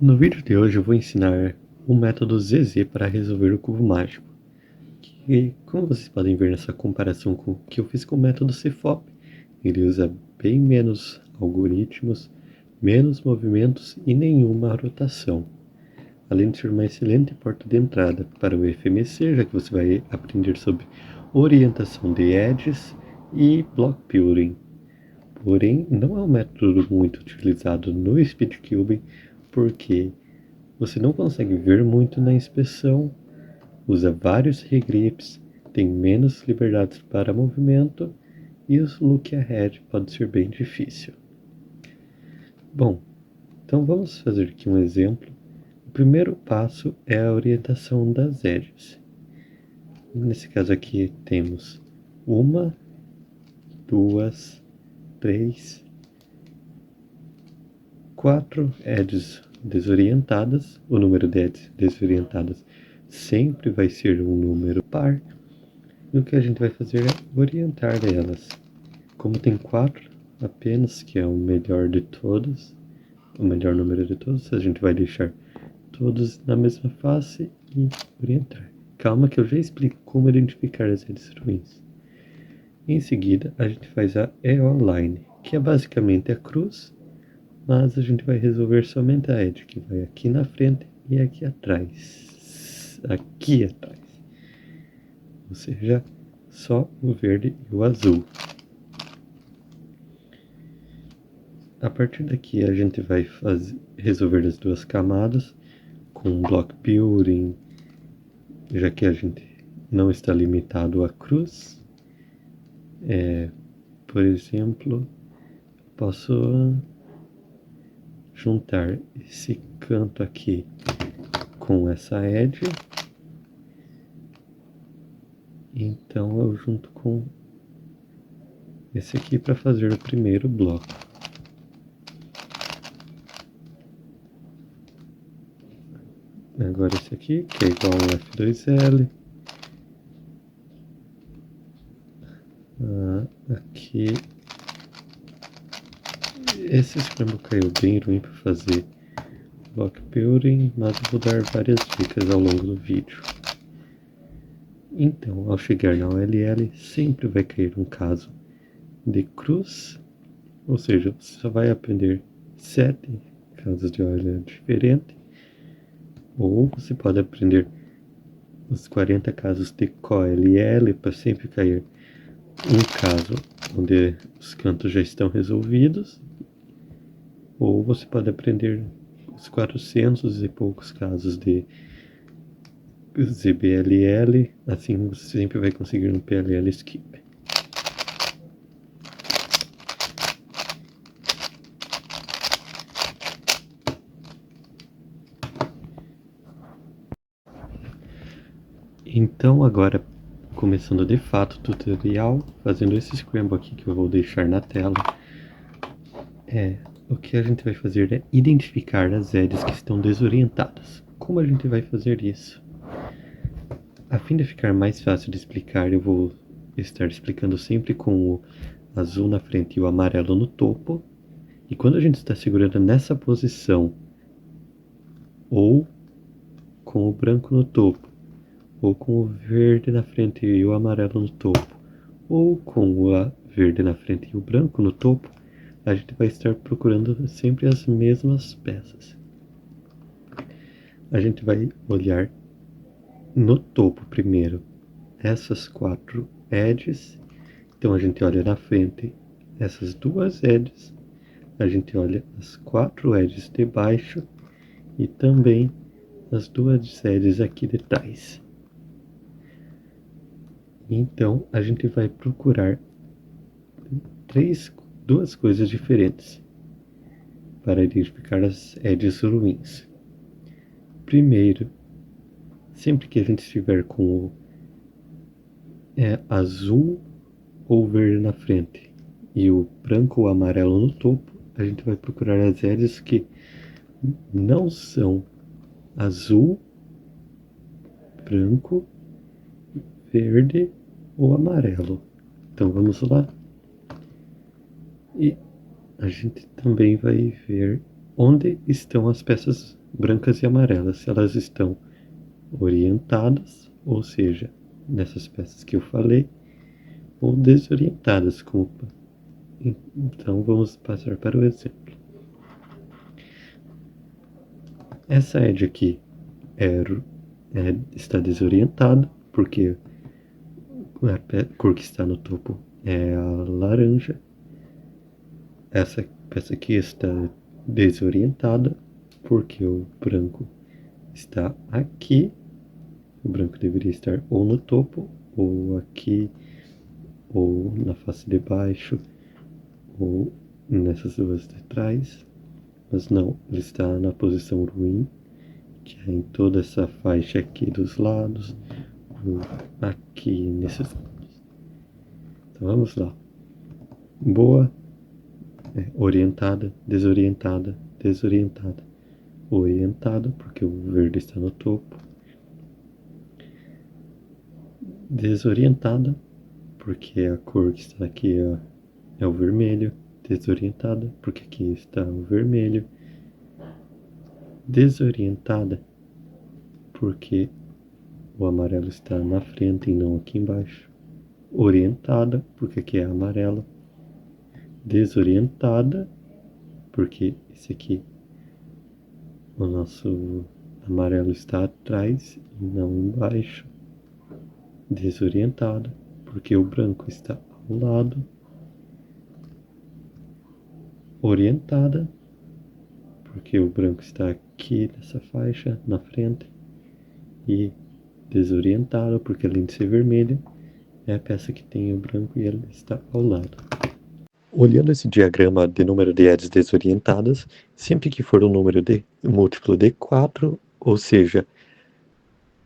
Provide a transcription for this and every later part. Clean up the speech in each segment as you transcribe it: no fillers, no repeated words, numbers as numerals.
No vídeo de hoje eu vou ensinar o método ZZ para resolver o cubo mágico, que, como vocês podem ver nessa comparação com o que eu fiz com o método CFOP, ele usa bem menos algoritmos, menos movimentos e nenhuma rotação, além de ser uma excelente porta de entrada para o FMC, já que você vai aprender sobre orientação de edges e block building. Porém, não é um método muito utilizado no Speedcube, porque você não consegue ver muito na inspeção, usa vários regrips, tem menos liberdades para movimento e o look ahead pode ser bem difícil. Bom, então vamos fazer aqui um exemplo. O primeiro passo é a orientação das edges. Nesse caso aqui temos uma, duas, três, quatro edges desorientadas. O número de edges desorientadas sempre vai ser um número par. E o que a gente vai fazer é orientar elas. Como tem 4 apenas, que é o melhor de todos, o melhor número de todos, a gente vai deixar todos na mesma face e orientar. Calma que eu já explico como identificar as edges ruins. Em seguida, a gente faz a EO Line, que é basicamente a cruz, mas a gente vai resolver somente a edge, que vai aqui na frente e aqui atrás. Aqui atrás. Ou seja, só o verde e o azul. A partir daqui a gente vai resolver as duas camadas com block building, já que a gente não está limitado à cruz. Por exemplo, posso juntar esse canto aqui com essa edge. Então eu junto com esse aqui para fazer o primeiro bloco. Agora esse aqui, que é igual ao F2L. Aqui. Esse scramble caiu bem ruim para fazer block building, mas eu vou dar várias dicas ao longo do vídeo. Então, ao chegar na OLL, sempre vai cair um caso de cruz, ou seja, você só vai aprender 7 casos de OLL diferentes, ou você pode aprender os 40 casos de COLL para sempre cair um caso onde os cantos já estão resolvidos, ou você pode aprender os 400 e poucos casos de ZBLL, assim você sempre vai conseguir um PLL skip. Então agora, começando de fato o tutorial, fazendo esse scramble aqui que eu vou deixar na tela, o que a gente vai fazer é identificar as edges que estão desorientadas. Como a gente vai fazer isso? A fim de ficar mais fácil de explicar, eu vou estar explicando sempre com o azul na frente e o amarelo no topo. E quando a gente está segurando nessa posição, ou com o branco no topo, ou com o verde na frente e o amarelo no topo, ou com o verde na frente e o branco no topo, a gente vai estar procurando sempre as mesmas peças. A gente vai olhar no topo primeiro essas 4 edges. Então a gente olha na frente essas 2 edges, a gente olha as 4 edges de baixo e também as 2 edges aqui de trás. Então a gente vai procurar duas coisas diferentes para identificar as edges ruins. Primeiro, sempre que a gente estiver com o azul ou verde na frente e o branco ou amarelo no topo, a gente vai procurar as edges que não são azul, branco, verde ou amarelo. Então vamos lá. E a gente também vai ver onde estão as peças brancas e amarelas, elas estão orientadas, ou seja, nessas peças que eu falei, ou desorientadas, como... Então vamos passar para o exemplo. Essa edge aqui está desorientada, porque a cor que está no topo é a laranja. Essa peça aqui está desorientada, porque o branco está aqui. O branco deveria estar ou no topo, ou aqui, ou na face de baixo, ou nessas duas de trás. Mas não, ele está na posição ruim, que é em toda essa faixa aqui dos lados, ou aqui nesses lados. Então vamos lá. Boa, orientada, desorientada, desorientada, orientada, porque o verde está no topo, desorientada, porque a cor que está aqui é o vermelho, desorientada, porque aqui está o vermelho, desorientada, porque o amarelo está na frente e não aqui embaixo, orientada, porque aqui é amarelo, desorientada, porque esse aqui, o nosso amarelo está atrás e não embaixo, desorientada, porque o branco está ao lado, orientada, porque o branco está aqui nessa faixa, na frente, e desorientada, porque além de ser vermelha, é a peça que tem o branco e ela está ao lado. Olhando esse diagrama de número de edges desorientadas, sempre que for um número de múltiplo de 4, ou seja,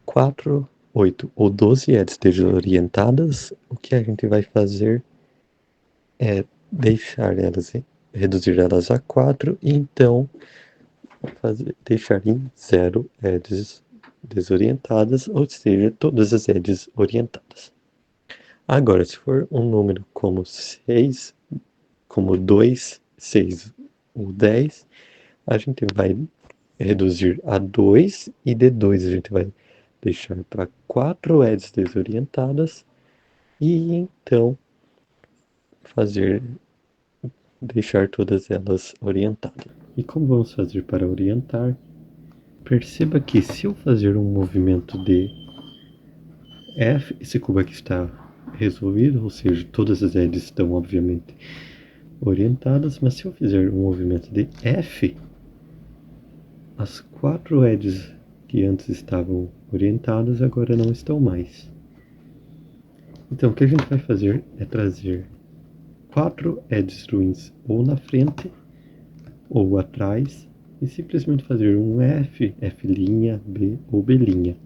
4, 8 ou 12 edges desorientadas, o que a gente vai fazer é reduzir elas a 4 e então deixar em 0 edges desorientadas, ou seja, todas as edges orientadas. Agora, se for um número como 6, como 2, 6 ou 10, a gente vai reduzir a 2 e de 2 a gente vai deixar para 4 edges desorientadas e então deixar todas elas orientadas. E como vamos fazer para orientar? Perceba que se eu fazer um movimento de F, esse cubo aqui está resolvido, ou seja, todas as edges estão obviamente orientadas, mas se eu fizer um movimento de F, as 4 edges que antes estavam orientadas agora não estão mais. Então o que a gente vai fazer é trazer 4 edges ruins ou na frente ou atrás e simplesmente fazer um F, F', B ou B'.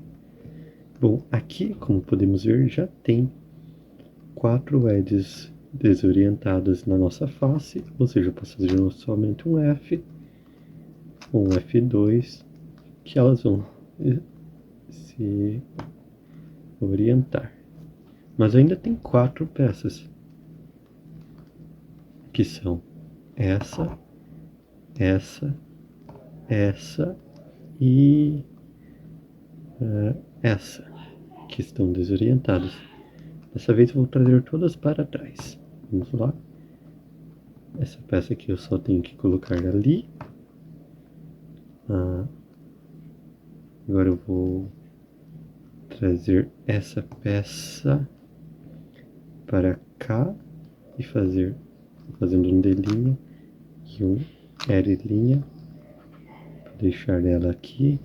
Bom, aqui, como podemos ver, já tem 4 edges desorientadas na nossa face, ou seja, eu posso fazer somente um F, ou um F2, que elas vão se orientar. Mas ainda tem 4 peças, que são essa, essa e essa, que estão desorientadas. Dessa vez eu vou trazer todas para trás. Vamos lá. Essa peça aqui eu só tenho que colocar ali. Agora eu vou trazer essa peça para cá e fazendo um D' e um L', deixar ela aqui.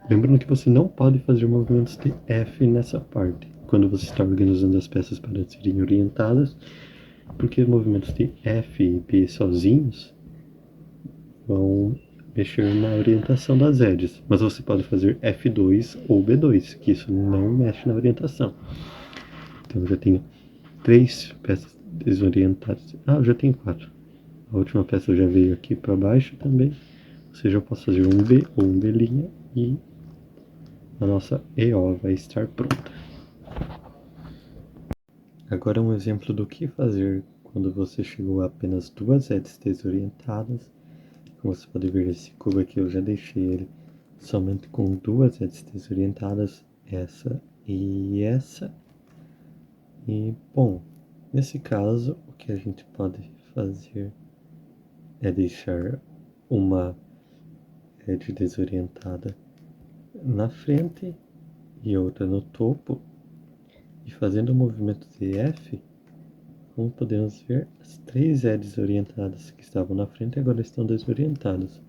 Lembrando que você não pode fazer movimentos de F nessa parte, quando você está organizando as peças para serem orientadas, porque movimentos de F e B sozinhos vão mexer na orientação das edges, mas você pode fazer F2 ou B2, que isso não mexe na orientação. Então eu já tenho 3 peças desorientadas. Eu já tenho 4. A última peça já veio aqui para baixo também, ou seja, eu posso fazer um B ou um B' e a nossa EO vai estar pronta. Agora um exemplo do que fazer quando você chegou a apenas 2 edges desorientadas. Como você pode ver, esse cubo aqui eu já deixei ele somente com duas edges desorientadas, essa e essa. E, bom, nesse caso, o que a gente pode fazer é deixar uma edge desorientada na frente e outra no topo. E fazendo o movimento de F, como podemos ver, as três edges orientadas que estavam na frente agora estão desorientadas.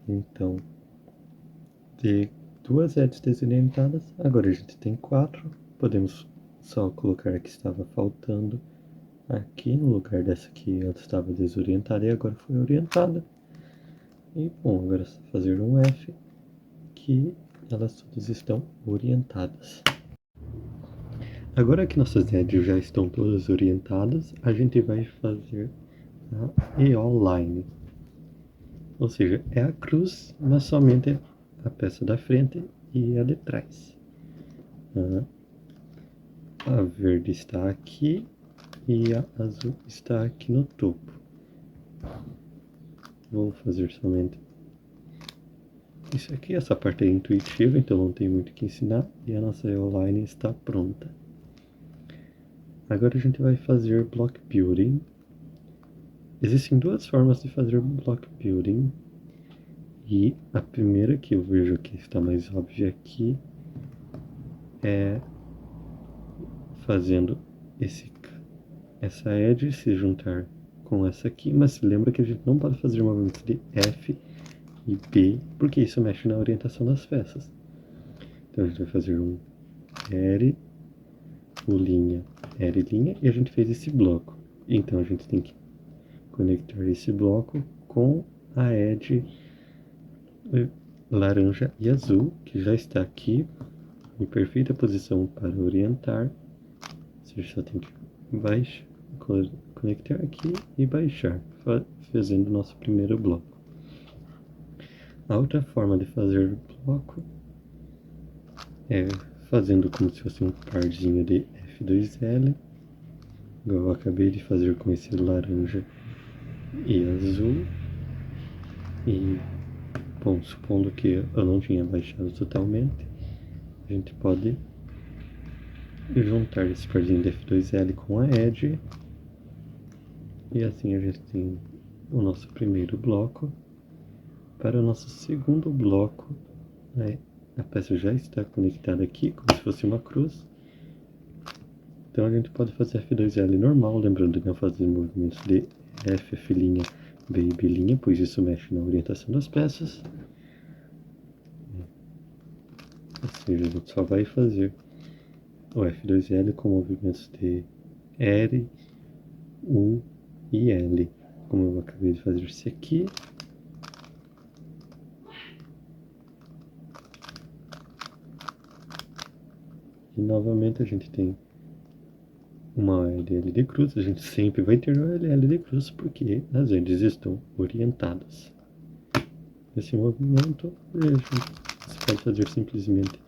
Então, de duas edges desorientadas, agora a gente tem quatro. Podemos só colocar a que estava faltando aqui no lugar dessa que ela estava desorientada e agora foi orientada. E bom, agora é só fazer um F que elas todas estão orientadas. Agora que nossas edges já estão todas orientadas, a gente vai fazer a EO line. Ou seja, é a cruz, mas somente a peça da frente e a de trás. A verde está aqui e a azul está aqui no topo. Vou fazer somente isso aqui. Essa parte é intuitiva, então não tem muito o que ensinar. E a nossa EO line está pronta. Agora a gente vai fazer block building. Existem duas formas de fazer block building. E a primeira que eu vejo que está mais óbvia aqui é fazendo essa edge se juntar com essa aqui, mas lembra que a gente não pode fazer movimentos de F e B, porque isso mexe na orientação das peças. Então a gente vai fazer um R, o linha, R linha, e a gente fez esse bloco. Então a gente tem que conectar esse bloco com a edge laranja e azul, que já está aqui em perfeita posição para orientar. Você só tem que baixar, conectar aqui e baixar, fazendo o nosso primeiro bloco. A outra forma de fazer bloco é fazendo como se fosse um parzinho de F2L, igual eu acabei de fazer com esse laranja e azul. E, bom, supondo que eu não tinha baixado totalmente, a gente pode juntar esse parzinho de F2L com a edge. E assim a gente tem o nosso primeiro bloco. Para o nosso segundo bloco, a peça já está conectada aqui, como se fosse uma cruz. Então a gente pode fazer F2L normal, lembrando de não fazer movimentos de F, F', B e B', pois isso mexe na orientação das peças. Ou seja, a gente só vai fazer o F2L com movimentos de R, U e L, como eu acabei de fazer esse aqui. E novamente a gente tem uma LL de cruz. A gente sempre vai ter uma LL de cruz porque as edges estão orientadas. Esse movimento você pode fazer simplesmente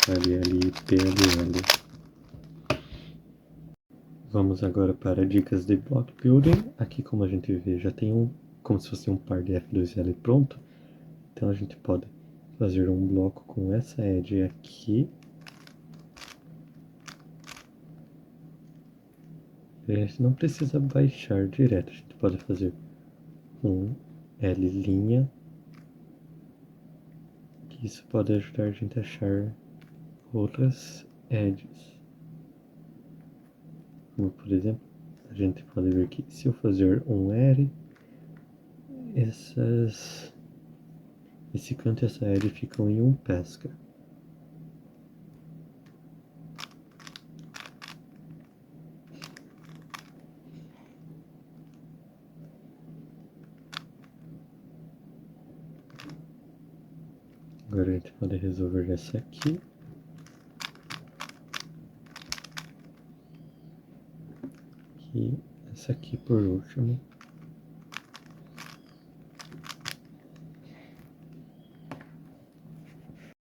LL e PLL. Vamos agora para dicas de block building. Aqui, como a gente vê, já tem como se fosse um par de F2L pronto. Então a gente pode fazer um bloco com essa edge aqui. A gente não precisa baixar direto, a gente pode fazer um L', que isso pode ajudar a gente a achar outras edges. Como por exemplo, a gente pode ver que se eu fazer um R, esse canto e essa edge ficam em um pesca. Agora a gente pode resolver essa aqui. E essa aqui por último.